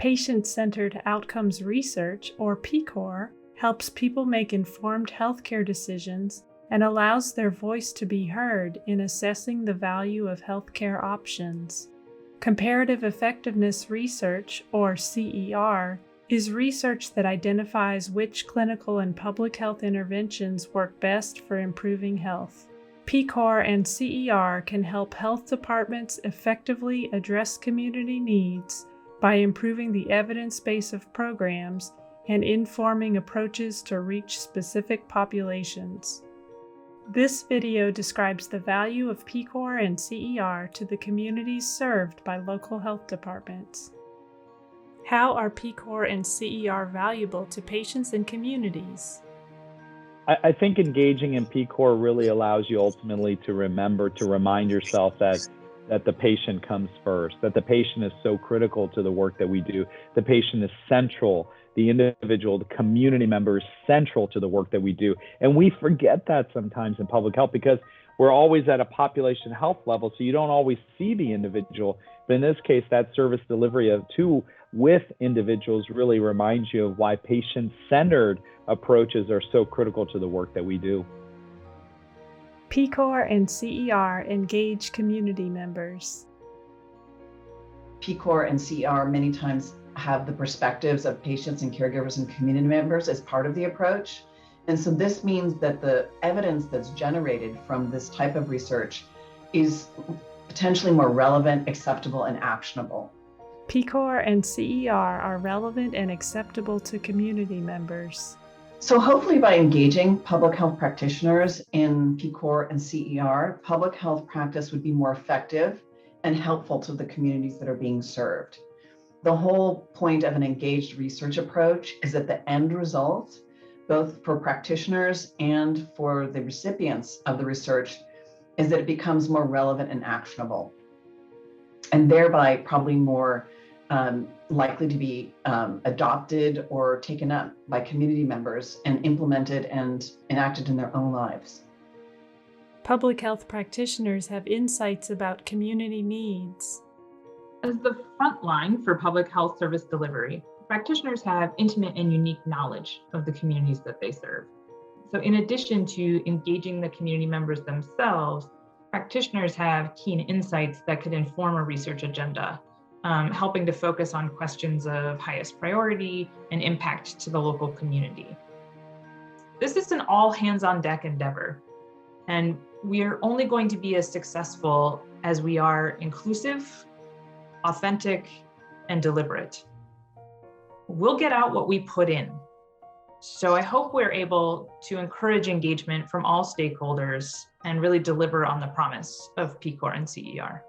Patient-centered outcomes research, or PCOR, helps people make informed healthcare decisions and allows their voice to be heard in assessing the value of healthcare options. Comparative effectiveness research, or CER, is research that identifies which clinical and public health interventions work best for improving health. PCOR and CER can help health departments effectively address community needs by improving the evidence base of programs and informing approaches to reach specific populations. This video describes the value of PCOR and CER to the communities served by local health departments. How are PCOR and CER valuable to patients and communities? I think engaging in PCOR really allows you ultimately to remind yourself that the patient comes first, that the patient is so critical to the work that we do. The patient is central. The individual, the community member is central to the work that we do. And we forget that sometimes in public health because we're always at a population health level, so you don't always see the individual. But in this case, that service delivery with individuals really reminds you of why patient-centered approaches are so critical to the work that we do. PCOR and CER engage community members. PCOR and CER many times have the perspectives of patients and caregivers and community members as part of the approach. And so this means that the evidence that's generated from this type of research is potentially more relevant, acceptable, and actionable. PCOR and CER are relevant and acceptable to community members. So hopefully by engaging public health practitioners in PCOR and CER, public health practice would be more effective and helpful to the communities that are being served. The whole point of an engaged research approach is that the end result, both for practitioners and for the recipients of the research, is that it becomes more relevant and actionable, and thereby probably more likely to be adopted or taken up by community members and implemented and enacted in their own lives. Public health practitioners have insights about community needs. As the front line for public health service delivery, practitioners have intimate and unique knowledge of the communities that they serve. So in addition to engaging the community members themselves, practitioners have keen insights that could inform a research agenda, helping to focus on questions of highest priority and impact to the local community. This is an all hands on deck endeavor, and we are only going to be as successful as we are inclusive, authentic, and deliberate. We'll get out what we put in. So I hope we're able to encourage engagement from all stakeholders and really deliver on the promise of PCOR and CER.